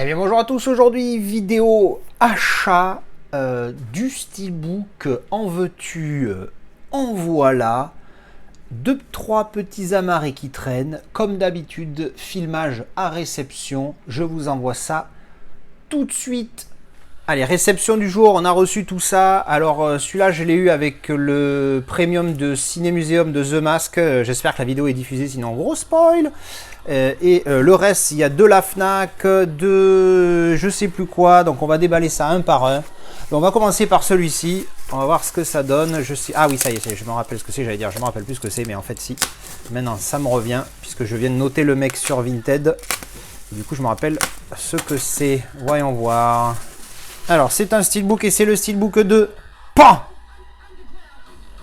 Eh bien bonjour à tous, aujourd'hui vidéo achat du steelbook En veux-tu, en voilà. Deux, trois petits amarrés qui traînent. Comme d'habitude, filmage à réception. Je vous envoie ça tout de suite. Allez, réception du jour, on a reçu tout ça. Alors celui-là, je l'ai eu avec le premium de Ciné Museum de The Mask. J'espère que la vidéo est diffusée, sinon gros spoil. Le reste, il y a de la Fnac, de je sais plus quoi. Donc on va déballer ça un par un. Donc, on va commencer par celui-ci. On va voir ce que ça donne. Ah oui, ça y est, je me rappelle ce que c'est. J'allais dire, je me rappelle plus ce que c'est, mais en fait si. Maintenant, ça me revient puisque je viens de noter le mec sur Vinted. Du coup, je me rappelle ce que c'est. Voyons voir. Alors, c'est un steelbook et c'est le steelbook de PAN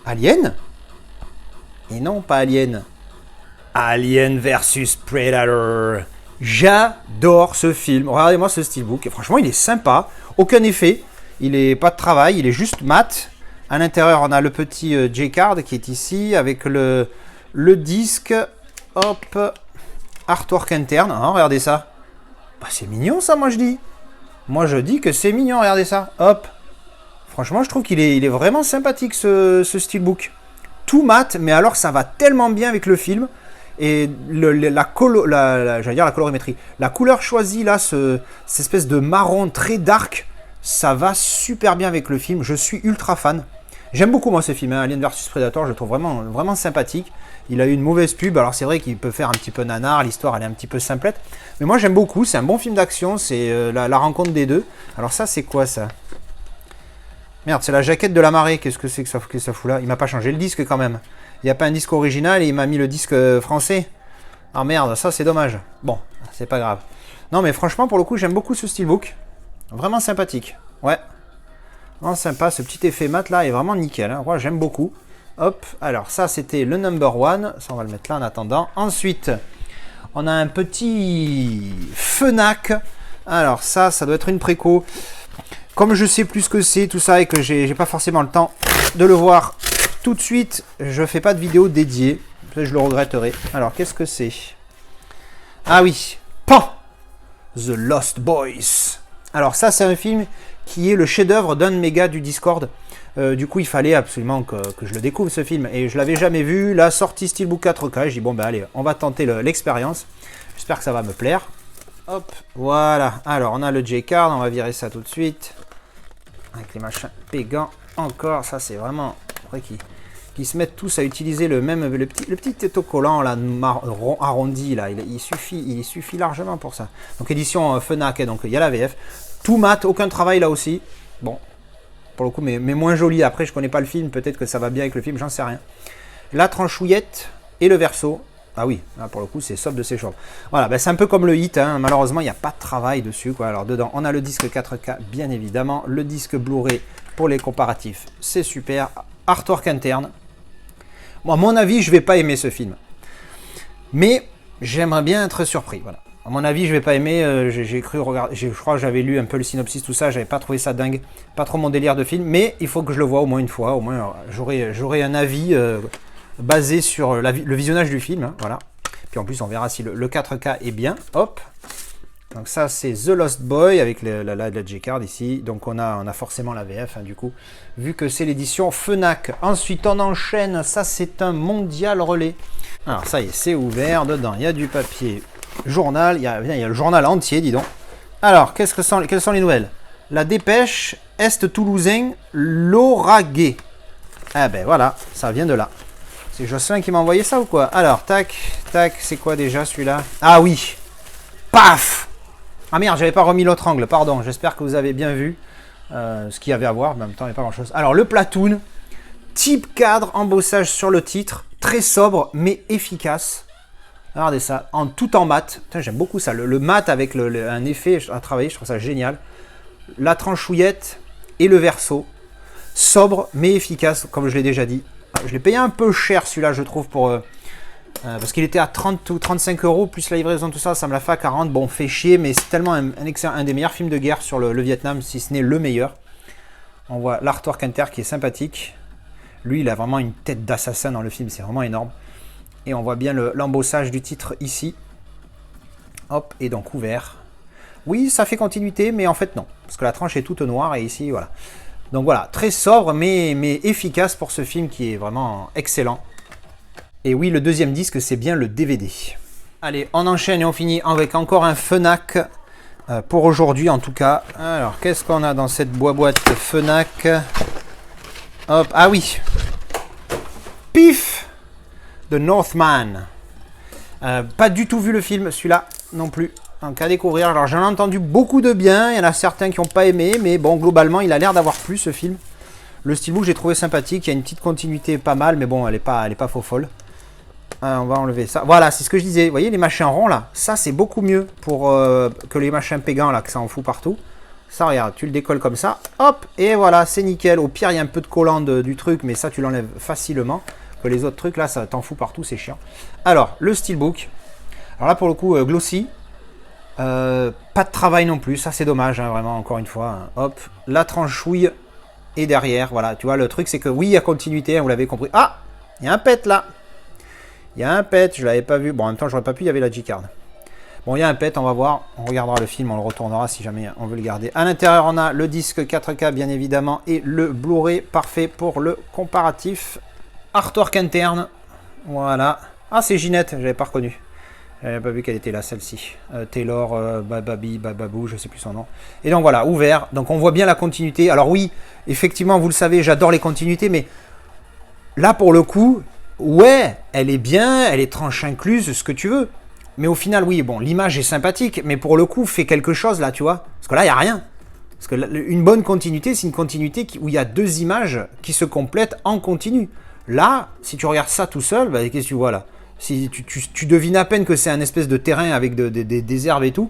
Alien? Et non, pas Alien. Alien versus Predator. J'adore ce film. Regardez-moi ce steelbook. Franchement, il est sympa. Aucun effet. Il est pas de travail. Il est juste mat. À l'intérieur, on a le petit J-card qui est ici avec le disque. Hop. Artwork interne. Hein, regardez ça. Bah, c'est mignon ça, moi je dis. Moi je dis que c'est mignon. Regardez ça. Hop. Franchement, je trouve qu'il est vraiment sympathique ce steelbook. Tout mat, mais alors ça va tellement bien avec le film. Et la colorimétrie. La couleur choisie là, cette espèce de marron très dark, ça va super bien avec le film. Je suis ultra fan. J'aime beaucoup moi ce film, hein. Alien vs Predator, je le trouve vraiment sympathique. Il a eu une mauvaise pub, alors c'est vrai qu'il peut faire un petit peu nanar, l'histoire elle est un petit peu simplette. Mais moi j'aime beaucoup, c'est un bon film d'action, c'est la rencontre des deux. Alors ça c'est quoi ça? Merde, c'est la jaquette de la marée, qu'est-ce que c'est que ça fout là? Il m'a pas changé le disque quand même. Il n'y a pas un disque original et il m'a mis le disque français. Ah merde, ça c'est dommage. Bon, c'est pas grave. Non mais franchement pour le coup j'aime beaucoup ce steelbook. Vraiment sympathique. Ouais. Vraiment sympa, ce petit effet mat là est vraiment nickel. Hein. Moi j'aime beaucoup. Hop, alors ça c'était le number one. Ça on va le mettre là en attendant. Ensuite, on a un petit Fnac. Alors ça doit être une préco. Comme je sais plus ce que c'est tout ça et que j'ai pas forcément le temps de le voir tout de suite, je fais pas de vidéo dédiée. Peut-être je le regretterai. Alors qu'est-ce que c'est? Ah oui, PAN The Lost Boys. Alors ça c'est un film qui est le chef-d'œuvre d'un de mes gars du Discord. Du coup il fallait absolument que je le découvre ce film et je l'avais jamais vu. La sortie Steelbook 4K, j'ai dit bon ben allez, on va tenter l'expérience. J'espère que ça va me plaire. Hop, voilà. Alors on a le J-card, on va virer ça tout de suite. Avec les machins pégants. Encore, ça c'est vraiment vrai qui se mettent tous à utiliser le petit autocollant là, arrondi là. Il suffit largement pour ça. Donc édition Fnac, donc il y a la VF. Tout mat, aucun travail là aussi. Bon, pour le coup, mais moins joli. Après, je connais pas le film, peut-être que ça va bien avec le film, j'en sais rien. La tranchouillette et le verso. Ah oui, là, pour le coup, c'est sobre de ses chambres. Voilà, ben, c'est un peu comme le hit, hein. Malheureusement, il n'y a pas de travail dessus, quoi. Alors, dedans, on a le disque 4K, bien évidemment. Le disque Blu-ray pour les comparatifs, c'est super. Artwork interne. Bon, à mon avis, je vais pas aimer ce film. Mais j'aimerais bien être surpris, voilà. À mon avis, je vais pas aimer. J'ai cru regarder, je crois que j'avais lu un peu le synopsis, tout ça. J'avais pas trouvé ça dingue. Pas trop mon délire de film. Mais il faut que je le voie au moins une fois. Au moins, j'aurai un avis basé sur le visionnage du film. Hein, voilà. Puis en plus, on verra si le 4K est bien. Hop. Donc ça, c'est The Lost Boy avec la J-card ici. Donc on a forcément la VF, hein, du coup, vu que c'est l'édition Fnac. Ensuite, on enchaîne. Ça, c'est un Mondial Relais. Alors ça y est, c'est ouvert. Dedans, il y a du papier journal. Il y a le journal entier, dis donc. Alors, quelles sont les nouvelles? La dépêche Est toulousain, l'Auragais. Ah ben voilà, ça vient de là. C'est Jocelyn qui m'a envoyé ça ou quoi? Alors, tac, c'est quoi déjà celui-là? Ah oui, paf! Ah merde, j'avais pas remis l'autre angle, pardon. J'espère que vous avez bien vu ce qu'il y avait à voir. Mais en même temps, il n'y a pas grand-chose. Alors, le Platoon, type cadre, embossage sur le titre, très sobre mais efficace. Regardez ça, tout en mat. J'aime beaucoup ça. Le mat avec un effet à travailler, je trouve ça génial. La tranchouillette et le verso, sobre mais efficace, comme je l'ai déjà dit. Je l'ai payé un peu cher celui-là, je trouve, parce qu'il était à 30 ou 35 euros, plus la livraison, tout ça, ça me l'a fait à 40. Bon, fait chier, mais c'est tellement un des meilleurs films de guerre sur le Vietnam, si ce n'est le meilleur. On voit l'artwork inter qui est sympathique. Lui, il a vraiment une tête d'assassin dans le film, c'est vraiment énorme. Et on voit bien l'embossage du titre ici. Hop, et donc ouvert. Oui, ça fait continuité, mais en fait non. Parce que la tranche est toute noire et ici, voilà. Donc voilà, très sobre, mais efficace pour ce film qui est vraiment excellent. Et oui, le deuxième disque, c'est bien le DVD. Allez, on enchaîne et on finit avec encore un Fnac. Pour aujourd'hui en tout cas. Alors, qu'est-ce qu'on a dans cette boîte Fnac? Hop, ah oui. Pif de Northman. Pas du tout vu le film, celui-là non plus. Donc à découvrir. Alors j'en ai entendu beaucoup de bien. Il y en a certains qui n'ont pas aimé, mais bon, globalement, il a l'air d'avoir plu ce film. Le steelbook, j'ai trouvé sympathique. Il y a une petite continuité pas mal, mais bon, elle est pas faux folle. On va enlever ça. Voilà, c'est ce que je disais. Vous voyez les machins ronds là? Ça, c'est beaucoup mieux pour que les machins pégants là, que ça en fout partout. Ça, regarde, tu le décolles comme ça. Hop, et voilà, c'est nickel. Au pire, il y a un peu de collant du truc, mais ça, tu l'enlèves facilement. Que les autres trucs là, ça t'en fout partout, c'est chiant. Alors, le steelbook. Alors là, pour le coup, glossy. Pas de travail non plus. Ça, c'est dommage, hein, vraiment, encore une fois. Hein. Hop, la tranchouille est derrière. Voilà, tu vois, le truc, c'est que oui, il y a continuité, hein, vous l'avez compris. Ah, il y a un pet là. Il y a un pet, je ne l'avais pas vu. Bon, en même temps, j'aurais pas pu, il y avait la G-Card. Bon, il y a un pet, on va voir. On regardera le film, on le retournera si jamais on veut le garder. À l'intérieur, on a le disque 4K, bien évidemment, et le Blu-ray parfait pour le comparatif. Artwork interne. Voilà. Ah, c'est Ginette, je n'avais pas reconnu. Je n'avais pas vu qu'elle était là, celle-ci. Taylor, Bababou, je ne sais plus son nom. Et donc voilà, ouvert. Donc on voit bien la continuité. Alors oui, effectivement, vous le savez, j'adore les continuités, mais là, pour le coup... Ouais, elle est bien, elle est tranche incluse, ce que tu veux. Mais au final, oui, bon, l'image est sympathique, mais pour le coup, fait quelque chose là, tu vois. Parce que là, il n'y a rien. Parce que une bonne continuité, c'est une continuité où il y a deux images qui se complètent en continu. Là, si tu regardes ça tout seul, bah, qu'est-ce que tu vois là? Si tu devines à peine que c'est un espèce de terrain avec des herbes et tout,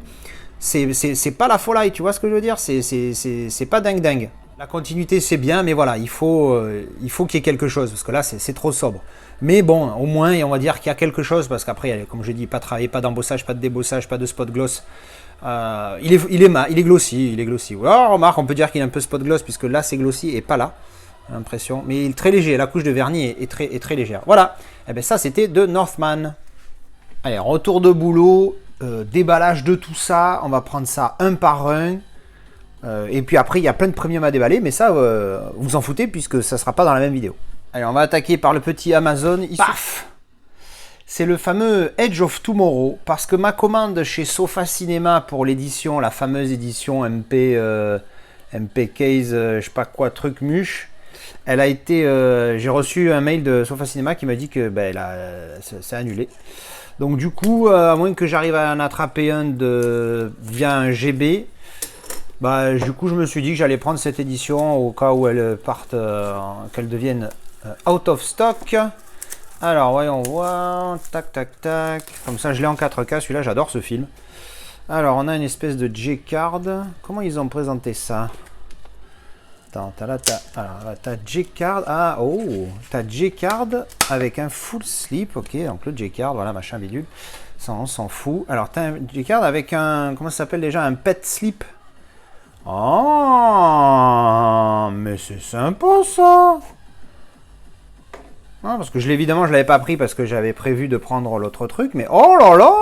c'est pas la folie, tu vois ce que je veux dire? C'est pas dingue. La continuité, c'est bien, mais voilà, il faut qu'il y ait quelque chose, parce que là, c'est trop sobre. Mais bon, au moins, on va dire qu'il y a quelque chose, parce qu'après, comme je dis, pas de travail, pas d'embossage, pas de débossage, pas de spot gloss. Il est glossy. Alors, remarque, on peut dire qu'il est un peu spot gloss, puisque là, c'est glossy et pas là, j'ai l'impression. Mais il est très léger, la couche de vernis est très légère. Voilà, et bien ça, c'était de Northman. Allez, retour de boulot, déballage de tout ça, on va prendre ça un par un. Et puis après, il y a plein de premium à déballer, mais ça, vous en foutez puisque ça ne sera pas dans la même vidéo. Allez, on va attaquer par le petit Amazon. Paf! C'est le fameux Edge of Tomorrow, parce que ma commande chez Sofa Cinéma pour l'édition, la fameuse édition MP Case, je sais pas quoi, truc muche, elle a été... j'ai reçu un mail de Sofa Cinéma qui m'a dit que c'est annulé. Donc du coup, à moins que j'arrive à en attraper un via un GB... Bah, du coup, je me suis dit que j'allais prendre cette édition au cas où elle parte, qu'elle devienne out of stock. Alors, voyons voir. Tac. Comme ça, je l'ai en 4K. Celui-là, j'adore ce film. Alors, on a une espèce de J-Card. Comment ils ont présenté ça? Attends, t'as J-Card. Ah, oh, t'as J-Card avec un full slip. Ok, donc le J-Card, voilà, machin bidule. Ça, on s'en fout. Alors, t'as un J-Card avec un... Comment ça s'appelle déjà? Un pet slip. Oh, mais c'est sympa ça. Ah, parce que évidemment, je l'avais pas pris parce que j'avais prévu de prendre l'autre truc. Mais oh là là,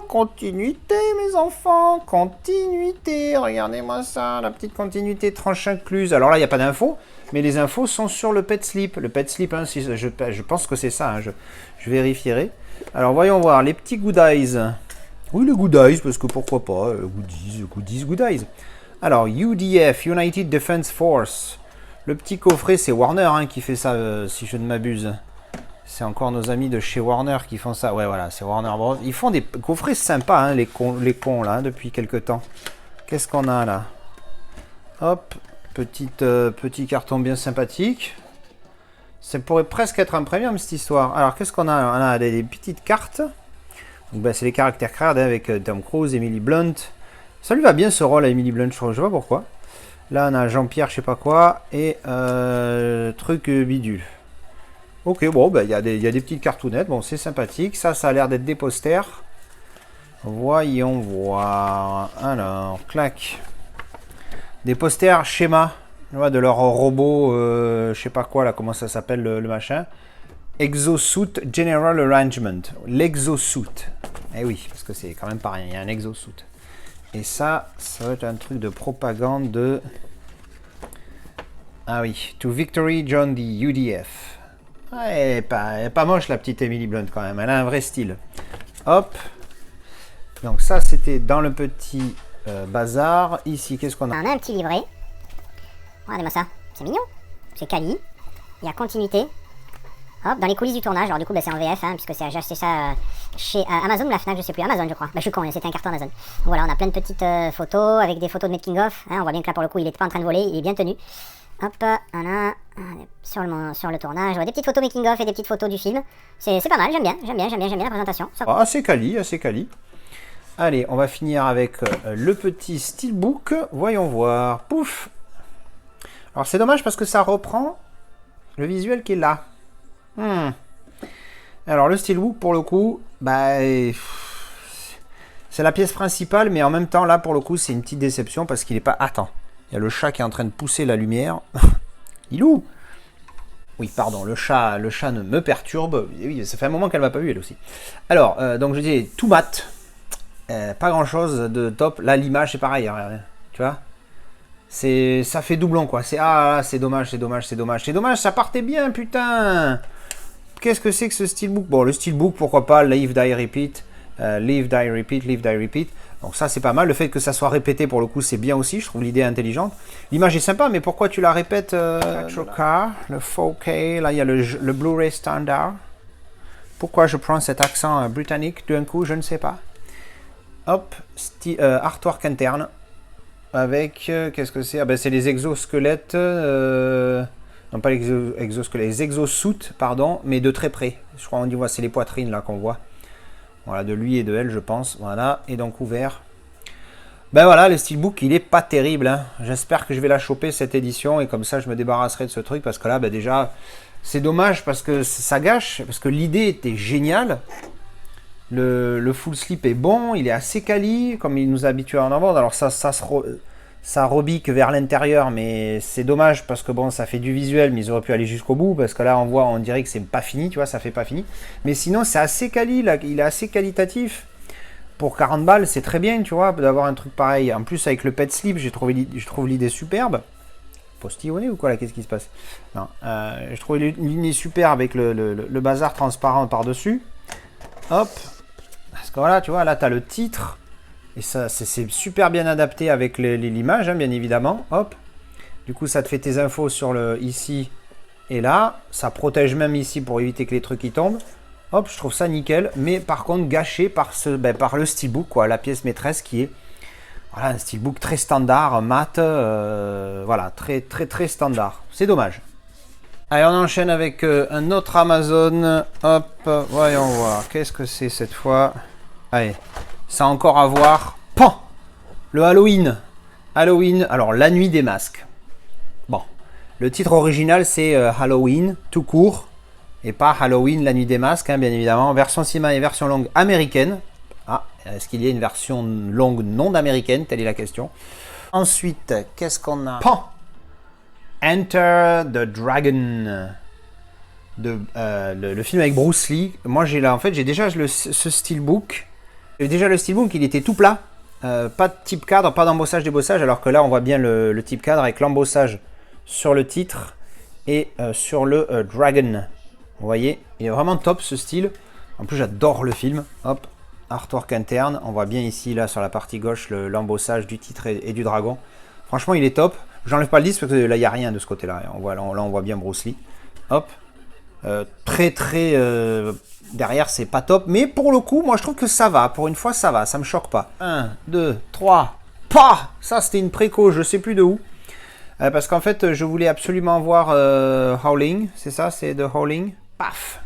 continuité mes enfants, continuité. Regardez-moi ça, la petite continuité tranche incluse. Alors là, il n'y a pas d'infos, mais les infos sont sur le pet slip. Le pet slip, hein, je pense que c'est ça, hein, je vérifierai. Alors voyons voir, les petits good eyes. Oui, le good eyes, parce que pourquoi pas, goodies, good eyes. Alors, UDF, United Defense Force. Le petit coffret, c'est Warner hein, qui fait ça, si je ne m'abuse. C'est encore nos amis de chez Warner qui font ça. Ouais, voilà, c'est Warner Bros. Ils font des coffrets sympas, hein, les cons, là, depuis quelques temps. Qu'est-ce qu'on a, là? Hop, petit carton bien sympathique. Ça pourrait presque être un premium, cette histoire. Alors, qu'est-ce qu'on a? On a des petites cartes. Donc, ben, c'est les caractères cards hein, avec Tom Cruise, Emily Blunt. Ça lui va bien ce rôle à Emily Blunt, je sais pas pourquoi. Là on a Jean-Pierre, je sais pas quoi, et truc bidule. Ok, bon, bah, y a des petites cartounettes, bon c'est sympathique. Ça a l'air d'être des posters. Voyons voir. Alors, clac. Des posters schéma, de leur robot, je sais pas quoi là, comment ça s'appelle le machin. Exosuit General Arrangement. L'exosuit. Eh oui, parce que c'est quand même pas rien, il y a un exosuit. Et ça va être un truc de propagande de... Ah oui, To Victory John the UDF. Ouais, elle est pas moche la petite Emily Blunt quand même, elle a un vrai style. Hop. Donc ça c'était dans le petit bazar. Ici, qu'est-ce qu'on a? On a un petit livret. Regardez-moi ça, c'est mignon. C'est quali. Il y a continuité. Hop, dans les coulisses du tournage. Alors du coup, bah, c'est en VF, hein, puisque j'ai acheté ça chez Amazon ou la Fnac, je sais plus. Amazon, je crois. Bah, je suis con, c'était un carton Amazon. Donc, voilà, on a plein de petites photos avec des photos de making of. Hein, on voit bien que là, pour le coup, il n'était pas en train de voler, il est bien tenu. Hop, voilà, sur le tournage. Ouais, des petites photos making of et des petites photos du film. C'est pas mal, j'aime bien la présentation. Ça... Ah, assez quali, assez quali. Allez, on va finir avec le petit steelbook. Voyons voir. Pouf. Alors c'est dommage parce que ça reprend le visuel qui est là. Alors le steelbook pour le coup, bah, c'est la pièce principale, mais en même temps là pour le coup c'est une petite déception parce qu'il n'est pas... Attends, il y a le chat qui est en train de pousser la lumière. Il où? Oui, pardon, le chat ne me perturbe. Oui, ça fait un moment qu'elle m'a pas vu elle aussi. Alors, donc je dis tout mat. Pas grand chose de top. Là l'image c'est pareil, hein, tu vois. Ça fait doublon quoi. C'est dommage, ça partait bien, putain. Qu'est-ce que c'est que ce steelbook? Bon, le steelbook, pourquoi pas, Live, Die, Repeat. Live, Die, Repeat, Live, Die, Repeat. Donc ça, c'est pas mal. Le fait que ça soit répété, pour le coup, c'est bien aussi. Je trouve l'idée intelligente. L'image est sympa, mais pourquoi tu la répètes le 4K, là, il y a le Blu-ray standard. Pourquoi je prends cet accent britannique d'un coup, je ne sais pas. Hop, artwork interne. Avec, qu'est-ce que c'est? Ah ben, c'est les exosquelettes... non, pas les exosquelettes, les exosuits, pardon, mais de très près. Je crois qu'on dit, c'est les poitrines là qu'on voit. Voilà, de lui et de elle, je pense. Voilà, et donc ouvert. Ben voilà, le steelbook, il est pas terrible. Hein. J'espère que je vais la choper cette édition et comme ça, je me débarrasserai de ce truc parce que là, ben déjà, c'est dommage parce que ça gâche, parce que l'idée était géniale. Le full slip est bon, il est assez quali, comme il nous a habitués à en vendre. Alors ça rebique vers l'intérieur, mais c'est dommage parce que bon, ça fait du visuel, mais ils auraient pu aller jusqu'au bout parce que là, on dirait que c'est pas fini, tu vois, ça fait pas fini. Mais sinon, c'est assez quali, là, il est assez qualitatif. Pour 40 balles, c'est très bien, tu vois, d'avoir un truc pareil. En plus, avec le pet slip, je trouve l'idée superbe. Postillonné ou quoi là? Qu'est-ce qui se passe? Non, je trouve l'idée superbe avec le bazar transparent par-dessus. Hop. Parce que voilà, tu vois, là, tu as le titre. Et ça, c'est super bien adapté avec l'image, hein, bien évidemment. Hop. Du coup, ça te fait tes infos sur ici et là. Ça protège même ici pour éviter que les trucs y tombent. Hop, je trouve ça nickel. Mais par contre, gâché par le steelbook, quoi, la pièce maîtresse qui est voilà, un steelbook très standard, mat. Voilà, très, très, très standard. C'est dommage. Allez, on enchaîne avec un autre Amazon. Hop, voyons voir. Qu'est-ce que c'est cette fois? Allez, ça a encore à voir. Pan! Le Halloween. Halloween, alors la nuit des masques. Bon, le titre original c'est Halloween, tout court. Et pas Halloween, la nuit des masques, hein, bien évidemment. Version cinéma et version longue américaine. Ah, est-ce qu'il y a une version longue non américaine? Telle est la question. Ensuite, qu'est-ce qu'on a? Pan! Enter the Dragon. Le film avec Bruce Lee. Moi, j'ai déjà ce steelbook. Déjà, le steelbook, il était tout plat. Pas de type cadre, pas d'embossage, débossage. Alors que là, on voit bien le type cadre avec l'embossage sur le titre et sur le Dragon. Vous voyez, il est vraiment top ce style. En plus, j'adore le film. Hop, artwork interne. On voit bien ici, là, sur la partie gauche, l'embossage du titre et du dragon. Franchement, il est top. J'enlève pas le disque parce que là, il n'y a rien de ce côté-là. Là, on voit bien Bruce Lee. Hop. Très, très... derrière, c'est pas top. Mais pour le coup, moi, je trouve que ça va. Pour une fois, ça va. Ça me choque pas. 1, 2, 3. Pah! Ça, c'était une préco. Je sais plus de où. Parce qu'en fait, je voulais absolument voir Howling. C'est ça? C'est The Howling. Paf!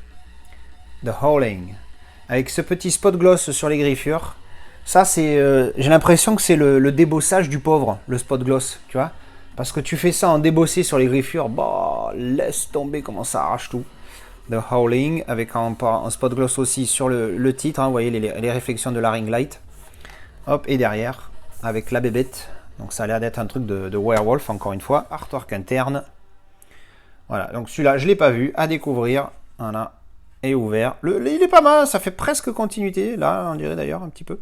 The Howling. Avec ce petit spot gloss sur les griffures. Ça, c'est... j'ai l'impression que c'est le débossage du pauvre, le spot gloss, tu vois. Parce que tu fais ça en débossé sur les griffures, bah, laisse tomber comment ça arrache tout. The Howling, avec un spot gloss aussi sur le titre, hein, vous voyez les réflexions de la ring light. Hop, et derrière, avec la bébête. Donc ça a l'air d'être un truc de werewolf, encore une fois. Artwork interne. Voilà, donc celui-là, je ne l'ai pas vu, à découvrir. Voilà, et ouvert. Il est pas mal, ça fait presque continuité, là, on dirait d'ailleurs, un petit peu.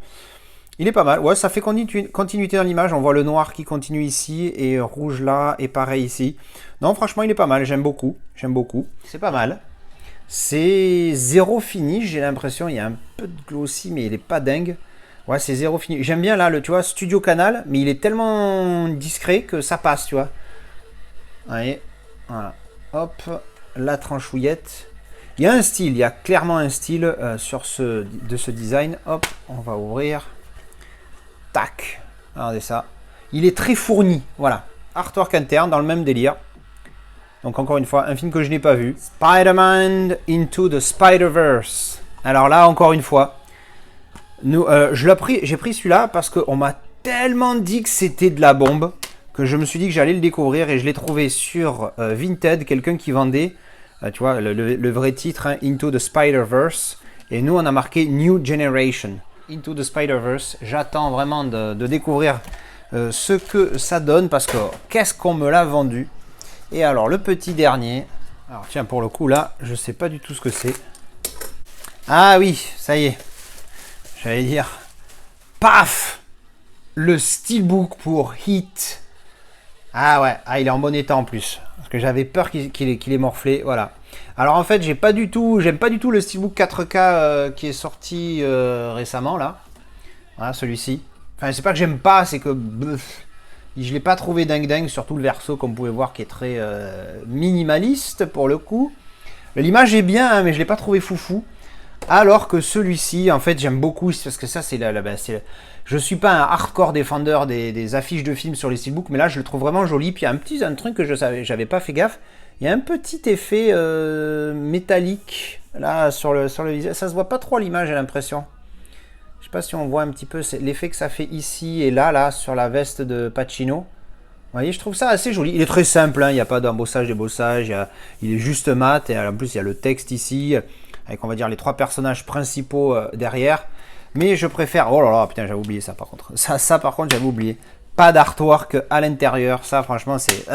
Il est pas mal. Ouais, ça fait continuité dans l'image. On voit le noir qui continue ici et rouge là et pareil ici. Non, franchement, il est pas mal. J'aime beaucoup. J'aime beaucoup. C'est pas mal. C'est zéro finish, j'ai l'impression. Il y a un peu de glossy, mais il est pas dingue. Ouais, c'est zéro finish. J'aime bien là, tu vois, Studio Canal, mais il est tellement discret que ça passe, tu vois. Allez, voilà. Hop, la tranchouillette. Il y a un style, il y a clairement un style de ce design. Hop, on va ouvrir. Tac, regardez ça. Il est très fourni, voilà. Artwork interne, dans le même délire. Donc encore une fois, un film que je n'ai pas vu. Spider-Man Into the Spider-Verse. Alors là, encore une fois, j'ai pris celui-là parce qu'on m'a tellement dit que c'était de la bombe que je me suis dit que j'allais le découvrir et je l'ai trouvé sur Vinted, quelqu'un qui vendait, tu vois, le vrai titre, hein, Into the Spider-Verse. Et nous, on a marqué New Generation. Into the Spider-Verse. J'attends vraiment de découvrir ce que ça donne parce que qu'est-ce qu'on me l'a vendu. Et alors, le petit dernier. Alors, tiens, pour le coup, là, je sais pas du tout ce que c'est. Ah oui, ça y est. J'allais dire. Paf! Le steelbook pour Heat. Ah ouais, il est en bon état en plus. Parce que j'avais peur qu'il ait morflé. Voilà. Alors en fait, j'aime pas du tout le steelbook 4K qui est sorti récemment là. Voilà, celui-ci. Enfin, c'est pas que j'aime pas, c'est que je l'ai pas trouvé dingue, surtout le verso comme vous pouvez voir qui est très minimaliste pour le coup. L'image est bien, hein, mais je l'ai pas trouvé foufou. Alors que celui-ci, en fait, j'aime beaucoup parce que ça, je suis pas un hardcore défendeur des affiches de films sur les steelbooks, mais là, je le trouve vraiment joli. Puis il y a un truc que j'avais pas fait gaffe. Il y a un petit effet métallique là sur le visage. Ça se voit pas trop à l'image, j'ai l'impression. Je sais pas si on voit un petit peu l'effet que ça fait ici et là sur la veste de Pacino. Vous voyez, je trouve ça assez joli. Il est très simple, hein, il n'y a pas d'embossage, débossage. Il est juste mat. Et en plus, il y a le texte ici, avec, on va dire, les 3 personnages principaux derrière. Mais je préfère... Oh là là, putain, j'avais oublié ça, par contre. Ça par contre, j'avais oublié. Pas d'artwork à l'intérieur. Ça, franchement, c'est...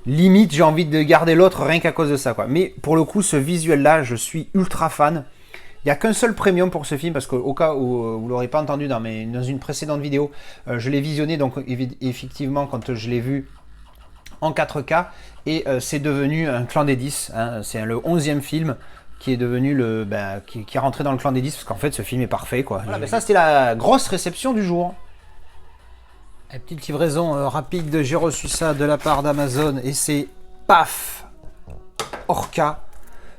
limite, j'ai envie de garder l'autre rien qu'à cause de ça, quoi. Mais pour le coup, ce visuel-là, je suis ultra fan. Il n'y a qu'un seul premium pour ce film, parce qu'au cas où vous ne l'aurez pas entendu dans une précédente vidéo, je l'ai visionné, donc effectivement, quand je l'ai vu en 4K, et c'est devenu un clan des 10. Hein, c'est le 11e film qui est devenu qui est rentré dans le clan des 10, parce qu'en fait, ce film est parfait, quoi. Voilà, ça, c'était la grosse réception du jour. Une petite livraison rapide, j'ai reçu ça de la part d'Amazon, et c'est paf, Orca.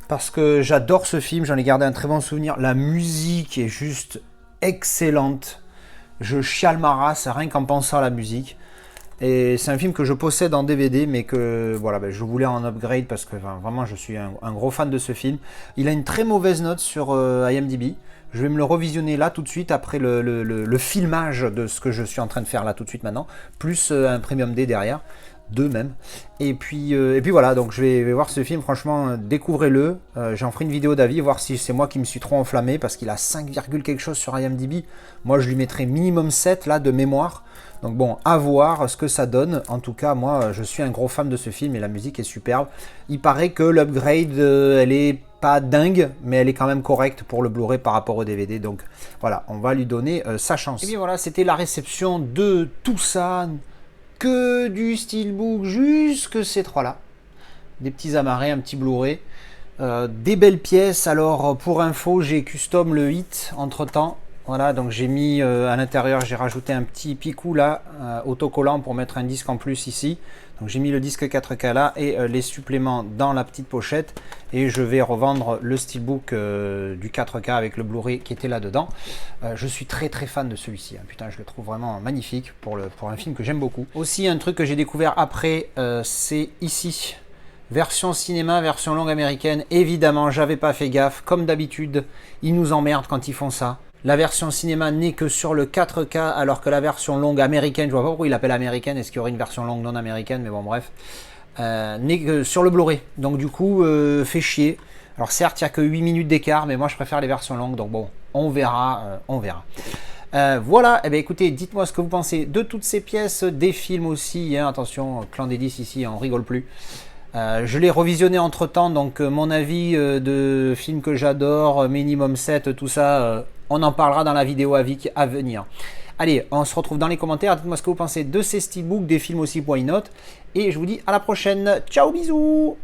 Parce que j'adore ce film, j'en ai gardé un très bon souvenir. La musique est juste excellente. Je chiale ma race rien qu'en pensant à la musique. Et c'est un film que je possède en DVD, mais que voilà, je voulais en upgrade parce que vraiment je suis un gros fan de ce film. Il a une très mauvaise note sur IMDb. Je vais me le revisionner là tout de suite après le filmage de ce que je suis en train de faire là tout de suite maintenant. Plus un Premium D derrière. 2 même. Et puis voilà, donc je vais voir ce film, franchement, découvrez-le. J'en ferai une vidéo d'avis, voir si c'est moi qui me suis trop enflammé, parce qu'il a 5, quelque chose sur IMDb. Moi, je lui mettrais minimum 7 là de mémoire. Donc bon, à voir ce que ça donne. En tout cas, moi, je suis un gros fan de ce film et la musique est superbe. Il paraît que l'upgrade, elle est pas dingue, mais elle est quand même correcte pour le Blu-ray par rapport au DVD. Donc voilà, on va lui donner sa chance. Et bien voilà, c'était la réception de tout ça. Que du steelbook, jusque ces 3-là. Des petits amarrés, un petit Blu-ray. Des belles pièces. Alors, pour info, j'ai custom le hit entre-temps. Voilà, donc j'ai mis à l'intérieur, j'ai rajouté un petit picou là, autocollant pour mettre un disque en plus ici. Donc j'ai mis le disque 4K là et les suppléments dans la petite pochette. Et je vais revendre le steelbook du 4K avec le Blu-ray qui était là-dedans. Je suis très fan de celui-ci. Hein. Putain, je le trouve vraiment magnifique pour un film que j'aime beaucoup. Aussi, un truc que j'ai découvert après, c'est ici. Version cinéma, version longue américaine. Évidemment, j'avais pas fait gaffe. Comme d'habitude, ils nous emmerdent quand ils font ça. La version cinéma n'est que sur le 4K, alors que la version longue américaine, je vois pas pourquoi il l'appelle américaine, est-ce qu'il y aurait une version longue non américaine, mais bon bref, n'est que sur le Blu-ray. Donc du coup, fait chier. Alors certes, il n'y a que 8 minutes d'écart, mais moi je préfère les versions longues, donc bon, on verra, on verra. Voilà, eh bien, écoutez, dites-moi ce que vous pensez de toutes ces pièces, des films aussi, hein, attention, Clan des 10 ici, on rigole plus. Je l'ai revisionné entre temps, donc mon avis de films que j'adore, Minimum 7, tout ça, On en parlera dans la vidéo à venir. Allez, on se retrouve dans les commentaires. Dites-moi ce que vous pensez de ces steelbooks, des films aussi, why not. Et je vous dis à la prochaine. Ciao, bisous!